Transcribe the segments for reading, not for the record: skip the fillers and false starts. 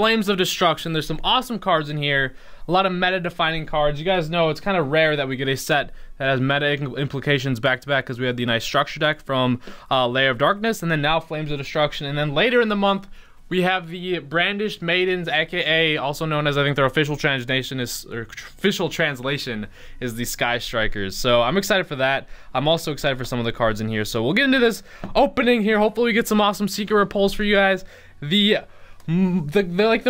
Flames of Destruction. There's some awesome cards in here. A lot of meta-defining cards. You guys know it's kind of rare that we get a set that has meta implications back-to-back, because we had the nice structure deck from Layer of Darkness, and then now Flames of Destruction. And then later in the month, we have the Brandished Maidens, aka also known as, I think their official translation is the Sky Strikers. So I'm excited for that. I'm also excited for some of the cards in here. So we'll get into this opening here. Hopefully we get some awesome secret repulse for you guys. The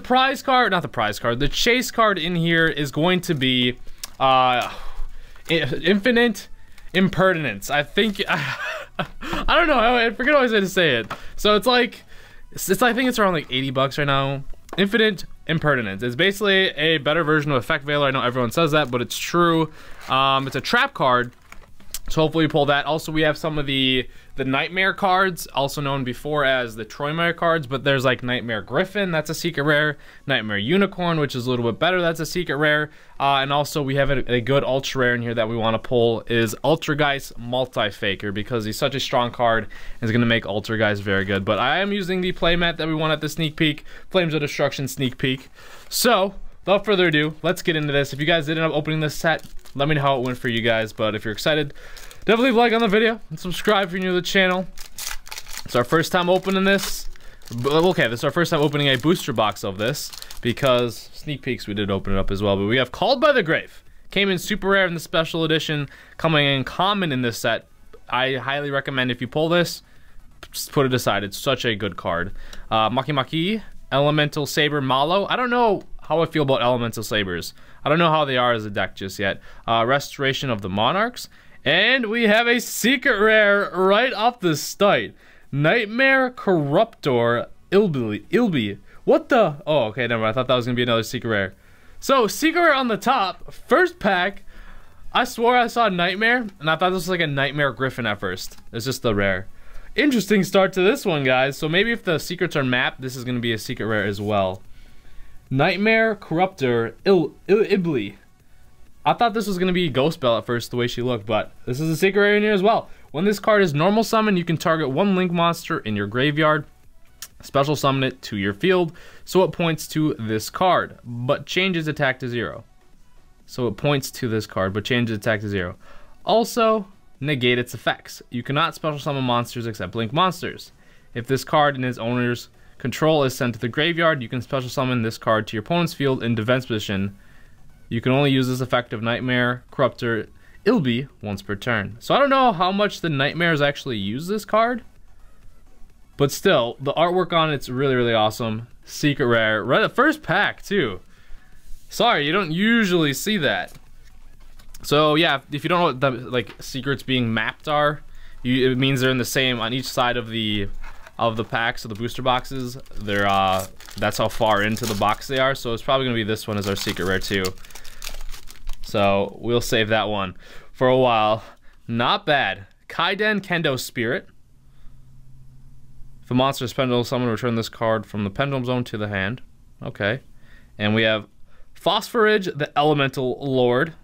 prize card, not the prize card, the chase card in here is going to be Infinite Impertinence. I think I don't know, I forget always how to say it. So it's like, I think it's around like 80 bucks right now. Infinite Impertinence. It's basically a better version of Effect Veiler. I know everyone says that, but it's true. It's a trap card, so hopefully we pull that. Also, we have some of the Nightmare cards, also known before as the Troymare cards, but there's like Nightmare Griffin, that's a secret rare. Nightmare Unicorn, which is a little bit better, that's a secret rare. And also we have a good ultra rare in here that we want to pull is Ultrageist Multi-Faker, because he's such a strong card and is going to make Ultrageist very good. But I am using the playmat that we want at the sneak peek, Flames of Destruction sneak peek. So without further ado, let's get into this. If you guys did end up opening this set, let me know how it went for you guys. But if you're excited, definitely leave a like on the video and subscribe if you're new to the channel. It's our first time opening this. Okay, this is our first time opening a booster box of this, because sneak peeks we did open it up as well. But we have Called by the Grave. Came in super rare in the special edition, coming in common in this set. I highly recommend, if you pull this, just put it aside. It's such a good card. Maki Maki, Elemental Saber Malo. I don't know how I feel about Elemental Sabers. I don't know how they are as a deck just yet. Restoration of the Monarchs. And we have a secret rare right off the start. Nightmare Corruptor Ilby. What the? Oh, okay, never mind. I thought that was going to be another secret rare. So, secret rare on the top. First pack. I swore I saw Nightmare, and I thought this was like a Nightmare Griffin at first. It's just the rare. Interesting start to this one, guys. So maybe if the secrets are mapped, this is going to be a secret rare as well. Nightmare Corruptor Ilby. I thought this was going to be Ghost Bell at first, the way she looked, but this is a secret rare in here as well. When this card is normal summon, you can target one link monster in your graveyard, special summon it to your field, so it points to this card, but changes attack to 0. So it points to this card, but changes attack to 0. Also, negate its effects. You cannot special summon monsters except link monsters. If this card in its owner's control is sent to the graveyard, you can special summon this card to your opponent's field in defense position. You can only use this effect of Nightmare Corruptor Ilby once per turn. So I don't know how much the Nightmares actually use this card, but still, the artwork on it's really, really awesome. Secret rare, right at first pack too. Sorry, you don't usually see that. So yeah, if you don't know what the like secrets being mapped are, it means they're in the same on each side of the packs, of the booster boxes. They're that's how far into the box they are. So it's probably gonna be this one as our secret rare too. So we'll save that one for a while. Not bad. Kaiden Kendo Spirit. If a monster is pendulum summoned, return this card from the pendulum zone to the hand. Okay. And we have Phosphorage, the Elemental Lord.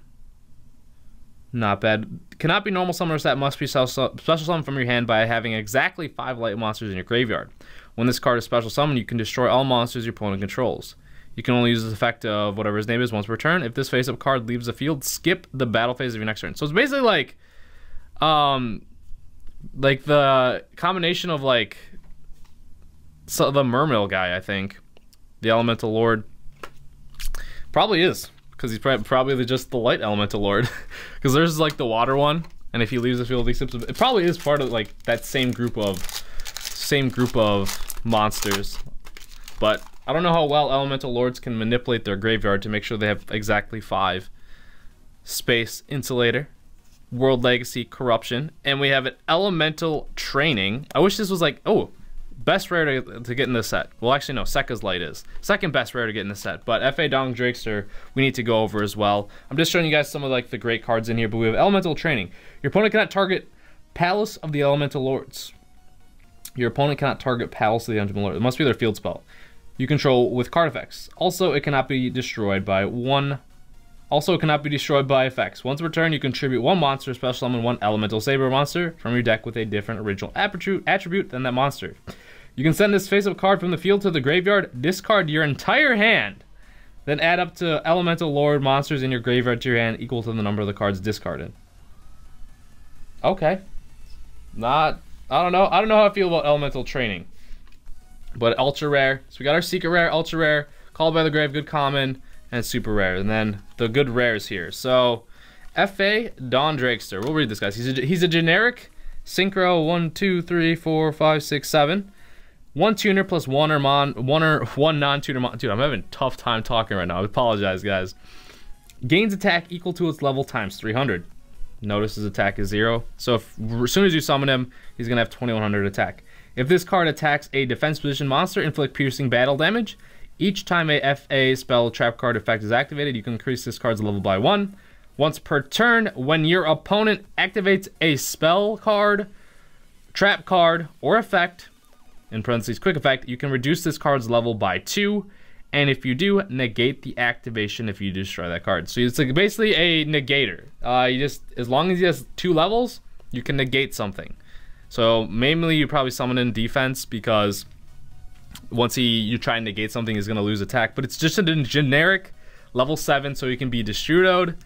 Not bad. Cannot be normal summoners that must be special summoned from your hand by having exactly 5 light monsters in your graveyard. When this card is special summoned, you can destroy all monsters your opponent controls. You can only use this effect of whatever his name is once per turn. If this face-up card leaves the field, skip the battle phase of your next turn. So it's basically like the combination of like the Mermail guy, I think. The Elemental Lord. Probably is, because he's probably just the Light Elemental Lord. Because there's like the water one, and if he leaves the field, he skips. It probably is part of like that same group of monsters. But I don't know how well Elemental Lords can manipulate their graveyard to make sure they have exactly 5. Space Insulator, World Legacy Corruption, and we have an Elemental Training. I wish this was like, oh, best rare to get in this set. Well, actually, no, Sekka's Light is. Second best rare to get in this set. But F.A. Dong Drakester, we need to go over as well. I'm just showing you guys some of like the great cards in here, but we have Elemental Training. Your opponent cannot target Palace of the Elemental Lords. Your opponent cannot target Palace of the Elemental Lords. It must be their field spell. You control with card effects. Also, it cannot be destroyed by effects. Once per turn, you contribute 1 monster, special summon 1 Elemental Saber monster from your deck with a different original attribute than that monster. You can send this face-up card from the field to the graveyard, discard your entire hand, then add up to elemental lord monsters in your graveyard to your hand equal to the number of the cards discarded. Okay. I don't know how I feel about elemental training. But ultra rare. So we got our secret rare, ultra rare, called by the grave, good common, and super rare. And then the good rares here. So FA Don Drakester. We'll read this, guys. He's a generic synchro 1, 2, 3, 4, 5, 6, 7. 1 tuner plus one non-tuner mon. Dude, I'm having a tough time talking right now. I apologize, guys. Gains attack equal to its level times 300. Notice his attack is 0. So as soon as you summon him, he's gonna have 2100 attack. If this card attacks a defense position monster, inflict piercing battle damage. Each time a FA spell trap card effect is activated, you can increase this card's level by 1. Once per turn, when your opponent activates a spell card, trap card, or effect, in parentheses quick effect, you can reduce this card's level by 2. And if you do, negate the activation if you destroy that card. So it's like basically a negator. As long as he has 2 levels, you can negate something. So mainly you probably summon in defense because once you try and negate something, he's gonna lose attack. But it's just a generic level 7, so he can be Destrudoed,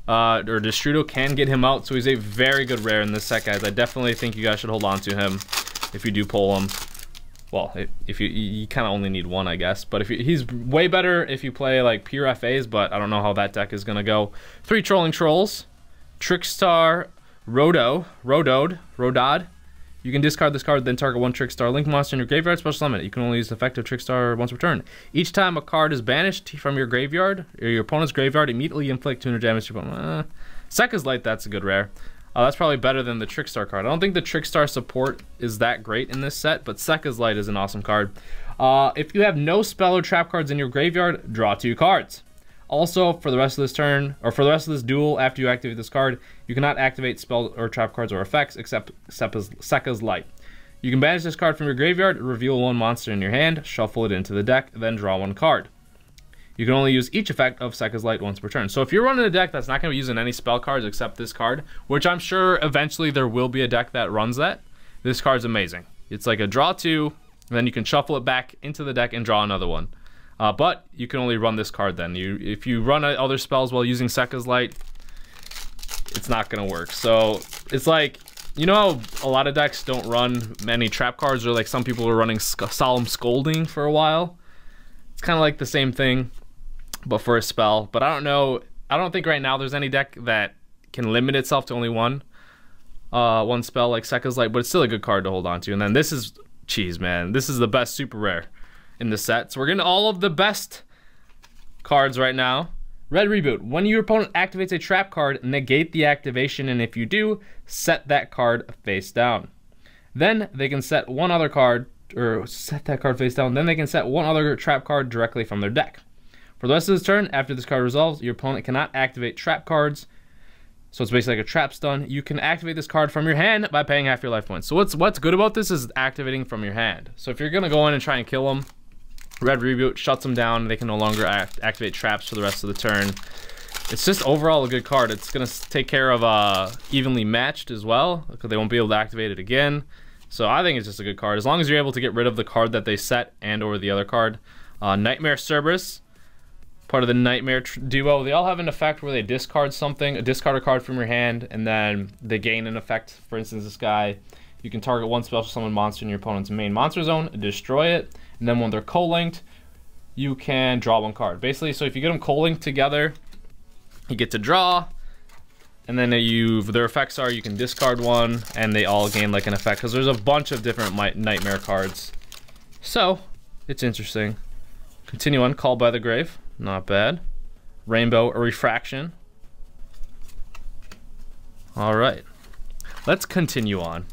or Destrudo can get him out. So he's a very good rare in this set, guys. I definitely think you guys should hold on to him if you do pull him. Well, if you kind of only need 1, I guess. But he's way better if you play like pure FAs, but I don't know how that deck is gonna go. 3 Trolling Trolls, Trickstar, Rodod. You can discard this card, then target 1 Trickstar Link monster in your graveyard, special summon it. You can only use the effect of Trickstar once per turn. Each time a card is banished from your graveyard, or your opponent's graveyard, immediately inflict 200 damage to your opponent. Sekka's Light, that's a good rare. That's probably better than the Trickstar card. I don't think the Trickstar support is that great in this set, but Sekka's Light is an awesome card. If you have no spell or trap cards in your graveyard, draw 2 cards. Also, for the rest of this turn, or for the rest of this duel, after you activate this card, you cannot activate spell or trap cards or effects except Sekka's Light. You can banish this card from your graveyard, reveal 1 monster in your hand, shuffle it into the deck, then draw 1 card. You can only use each effect of Sekka's Light once per turn. So if you're running a deck that's not going to be using any spell cards except this card, which I'm sure eventually there will be a deck that runs that, this card's amazing. It's like a draw 2, and then you can shuffle it back into the deck and draw another one. But you can only run this card then. If you run other spells while using Sekka's Light, it's not going to work. So it's like, you know how a lot of decks don't run many trap cards, or like some people are running Solemn Scolding for a while? It's kind of like the same thing, but for a spell. But I don't know, I don't think right now there's any deck that can limit itself to only one spell like Sekka's Light, but it's still a good card to hold on to. And then this is, jeez man, this is the best super rare in the set. So we're getting all of the best cards right now. Red Reboot. When your opponent activates a trap card, negate the activation, and if you do, set that card face down. Then they can set one other card, or set that card face down, then they can set one other trap card directly from their deck. For the rest of this turn, after this card resolves, your opponent cannot activate trap cards. So it's basically like a trap stun. You can activate this card from your hand by paying half your life points. So what's good about this is activating from your hand. So if you're gonna go in and try and kill them, Red Reboot shuts them down. They can no longer activate traps for the rest of the turn. It's just overall a good card. It's gonna take care of evenly matched as well, because they won't be able to activate it again. So I think it's just a good card, as long as you're able to get rid of the card that they set and or the other card. Nightmare Cerberus, part of the Nightmare duo. They all have an effect where they discard something, discard a card from your hand, and then they gain an effect. For instance, this guy, you can target one special summon monster in your opponent's main monster zone, destroy it, and then when they're co-linked, you can draw one card. Basically, so if you get them co-linked together, you get to draw, and then their effects are you can discard one, and they all gain like an effect, because there's a bunch of different Nightmare cards. So, it's interesting. Continue on, Called by the Grave. Not bad. Rainbow, a Refraction. Alright. Let's continue on.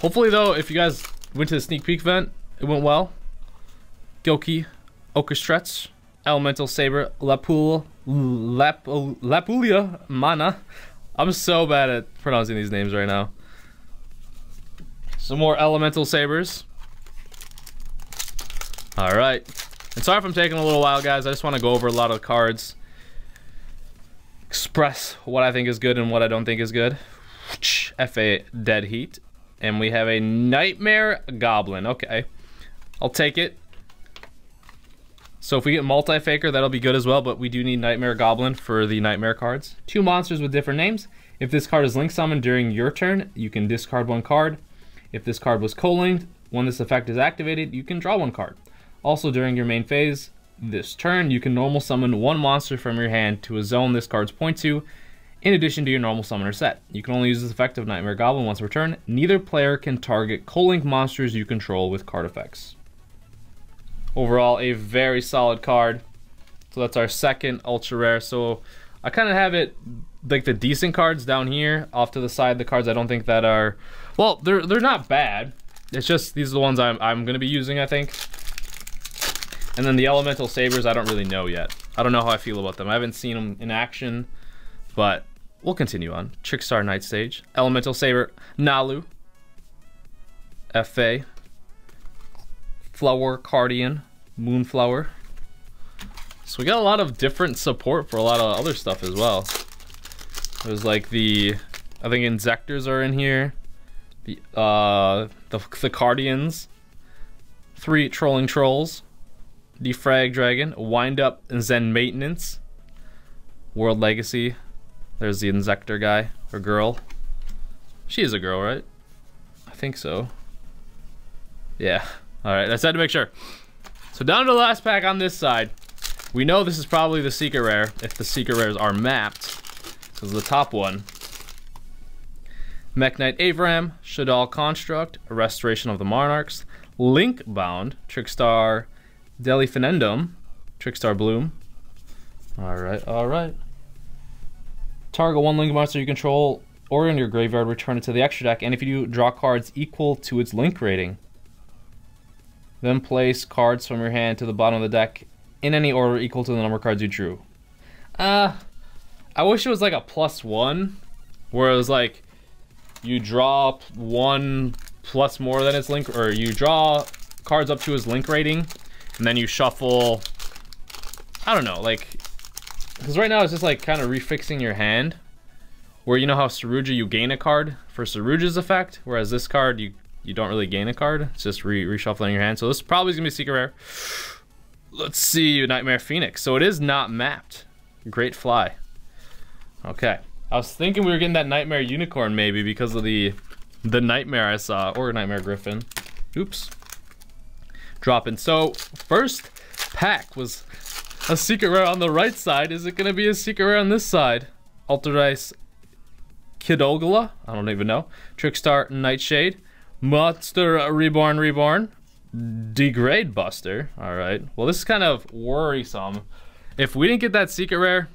Hopefully though, if you guys went to the sneak peek event, it went well. Gilkey, Orchestrets, Elemental Saber, Lapulia Mana. I'm so bad at pronouncing these names right now. Some more Elemental Sabers. Alright. And sorry if I'm taking a little while, guys. I just want to go over a lot of the cards. Express what I think is good and what I don't think is good. FA Dead Heat. And we have a Nightmare Goblin. Okay, I'll take it. So if we get Multi-Faker, that'll be good as well, but we do need Nightmare Goblin for the Nightmare cards. 2 monsters with different names. If this card is link summoned during your turn, you can discard 1 card. If this card was co-linked, when this effect is activated, you can draw 1 card. Also, during your main phase, this turn, you can normal summon 1 monster from your hand to a zone this card's point to, in addition to your normal summoner set. You can only use this effect of Nightmare Goblin once per turn. Neither player can target co-linked monsters you control with card effects. Overall, a very solid card. So that's our second ultra rare. So I kind of have it like the decent cards down here off to the side. The cards I don't think that are, well, they're not bad. It's just these are the ones I'm going to be using, I think. And then the Elemental Sabers, I don't really know yet. I don't know how I feel about them. I haven't seen them in action, but we'll continue on. Trickstar Night Stage, Elemental Saber, Nalu, FA, Flower Cardian, Moonflower. So we got a lot of different support for a lot of other stuff as well. There's like I think Insectors are in here. The Cardians, 3 Trolling Trolls, Defrag Dragon, Wind Up Zen Maintenance, World Legacy. There's the Insector guy or girl. She is a girl, right? I think so. Yeah. All right, that's had to make sure. So down to the last pack on this side. We know this is probably the secret rare if the secret rares are mapped. This is the top one. Mech Knight Avram, Shadal Construct, Restoration of the Monarchs, Link Bound, Trickstar Deliphinendum, Trickstar Bloom. All right. Target 1 Link monster you control or in your graveyard, return it to the extra deck, and if you do, draw cards equal to its Link rating. Then place cards from your hand to the bottom of the deck in any order equal to the number of cards you drew. I wish it was like a +1, where it was like you draw 1 plus more than its Link, or you draw cards up to his Link rating, and then you shuffle, I don't know, like, because right now it's just like kind of refixing your hand, where you know how Saruja you gain a card for Saruja's effect, whereas this card you don't really gain a card, it's just reshuffling your hand. So this probably is gonna be secret rare. Let's see, Nightmare Phoenix. So it is not mapped. Great fly. Okay, I was thinking we were getting that Nightmare Unicorn maybe because of the Nightmare I saw, or Nightmare Griffin. Oops. Dropping. So first pack was a secret rare on the right side. Is it gonna be a secret rare on this side? Alterdice Kidogula, I don't even know. Trickstar Nightshade, Monster Reborn, Degrade Buster. All right. Well, this is kind of worrisome. If we didn't get that secret rare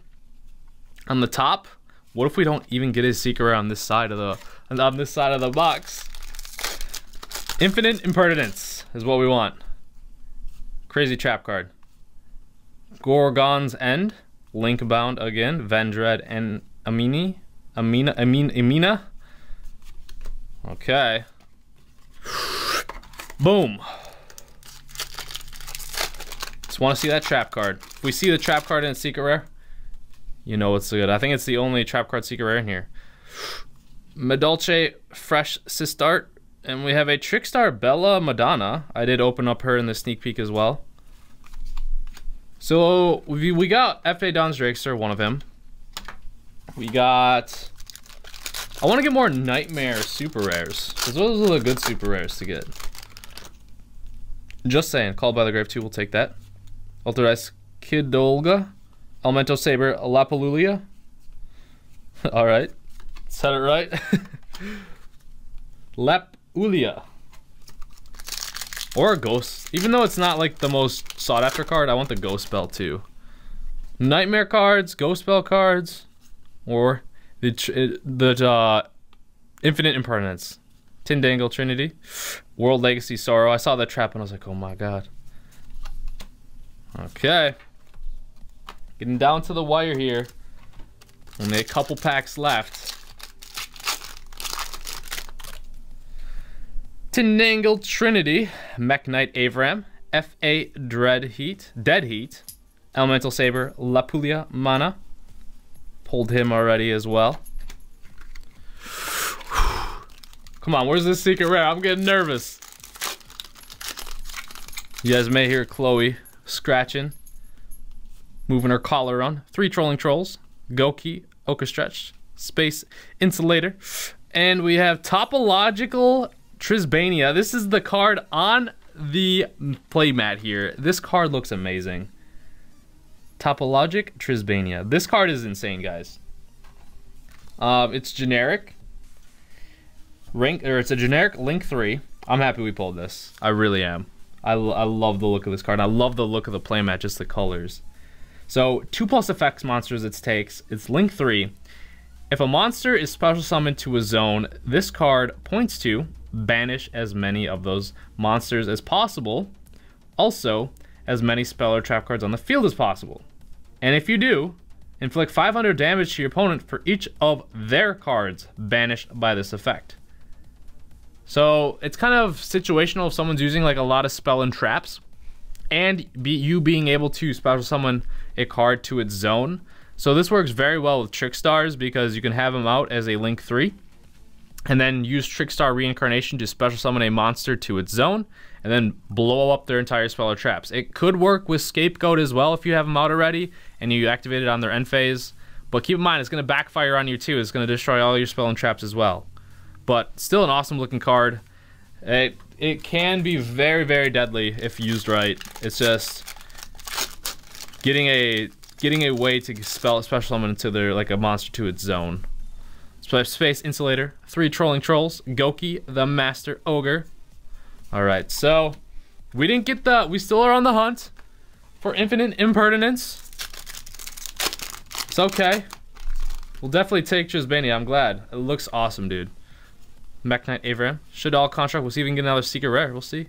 on the top, what if we don't even get his secret rare on this side of the box? Infinite Impertinence is what we want. Crazy trap card. Gorgon's End, Link Bound again, Vendread and Amina. Okay. Boom. Just want to see that trap card. If we see the trap card in a secret rare, you know it's good. I think it's the only trap card secret rare in here. Medolce Fresh Sistart, and we have a Trickstar Bella Madonna. I did open up her in the sneak peek as well. So we got F.A. Don's Drakester, one of him. We got, I want to get more Nightmare super rares, because those are the good super rares to get. Just saying, Called by the Grave 2, we'll take that. Alterdice Kidolga, Elemental Saber Lapalulia. Alright, said it right. Lapulia. Or a Ghost. Even though it's not like the most sought after card, I want the Ghost Spell too. Nightmare cards, Ghost Spell cards, or the Infinite Impertinence. Tindangle Trinity, World Legacy Sorrow. I saw that trap and I was like, oh my god. Okay. Getting down to the wire here. Only a couple packs left. Tindangle Trinity, Mech Knight Avram, F.A. Dead Heat, Elemental Saber, Lapulia Mana. Pulled him already as well. Come on, where's this secret rare? I'm getting nervous. You guys may hear Chloe scratching, moving her collar around. 3 trolling trolls, Goki, Ochre Stretch, Space Insulator, and we have Topological Trisbania. This is the card on the playmat here. This card looks amazing. Topologic Trisbania. This card is insane, guys. It's generic. It's a generic Link 3. I'm happy we pulled this. I really am. I love the look of this card. I love the look of the playmat, just the colors. So 2+ effects monsters it takes. It's Link 3. If a monster is special summoned to a zone, this card points to banish as many of those monsters as possible. Also, as many spell or trap cards on the field as possible. And if you do, inflict 500 damage to your opponent for each of their cards banished by this effect. So it's kind of situational if someone's using like a lot of spell and traps, and you being able to special summon a card to its zone. So this works very well with Trickstars because you can have them out as a Link 3, and then use Trickstar Reincarnation to special summon a monster to its zone, and then blow up their entire spell or traps. It could work with Scapegoat as well if you have them out already, and you activate it on their end phase. But keep in mind, it's going to backfire on you too. It's going to destroy all your spell and traps as well. But still an awesome looking card. It can be very, very deadly if used right. It's just getting a way to special summon into their like a monster to its zone. Space Insulator, 3 trolling trolls, Goki, the Master Ogre. Alright, so we didn't get we still are on the hunt for Infinite Impertinence. It's okay. We'll definitely take Trisbania, I'm glad. It looks awesome, dude. Mech Knight Avram. Should all contract, we'll see if we can get another secret rare, we'll see.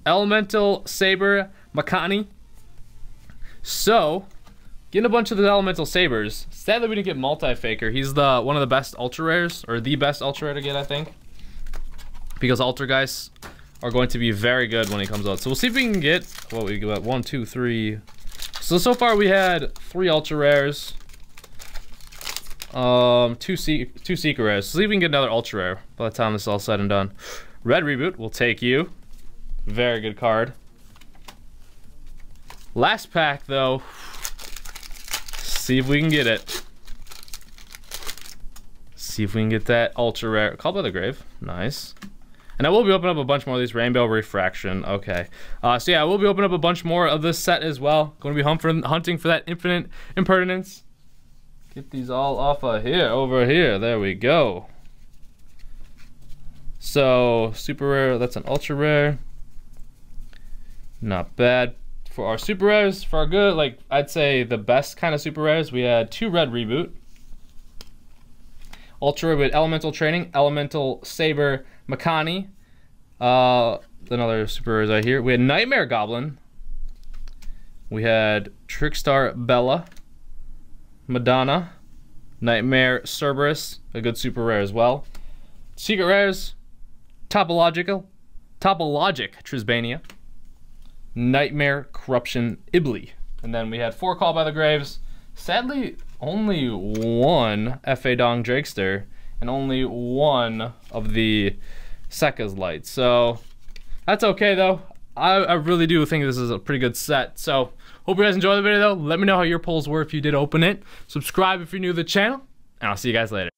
Elemental Saber Makani. So, getting a bunch of the Elemental Sabers. Sadly, we didn't get Multi-Faker. He's one of the best Ultra Rares, or the best Ultra Rare to get, I think. Because Ultra Guys are going to be very good when he comes out. So we'll see if we can get, what we got, 1, 2, 3. So far we had 3 Ultra Rares. 2 Secret Rares. So see if we can get another Ultra Rare by the time this is all said and done. Red Reboot, we'll take you. Very good card. Last pack, though. See if we can get it. See if we can get that Ultra Rare. Called by the Grave. Nice. And I will be opening up a bunch more of these. Rainbow Refraction. Okay. So yeah, I will be opening up a bunch more of this set as well. Going to be hunting for that Infinite Impertinence. Get these all off of here. Over here. There we go. So, Super Rare. That's an Ultra Rare. Not bad. For our Super Rares, for our good, like, I'd say the best kind of Super Rares, we had 2 Red Reboot. Ultra Rare with Elemental Training, Elemental Saber Makani. Another Super Rares right here. We had Nightmare Goblin. We had Trickstar Bella. Madonna. Nightmare Cerberus, a good Super Rare as well. Secret Rares, Topologic Trisbania. Nightmare Corruption Ibli. And then we had 4 Call by the Graves. Sadly, only 1 F.A. Dong Drakester and only 1 of the Sekka's Light. So that's okay though. I really do think this is a pretty good set. So hope you guys enjoyed the video though. Let me know how your pulls were if you did open it. Subscribe if you're new to the channel, and I'll see you guys later.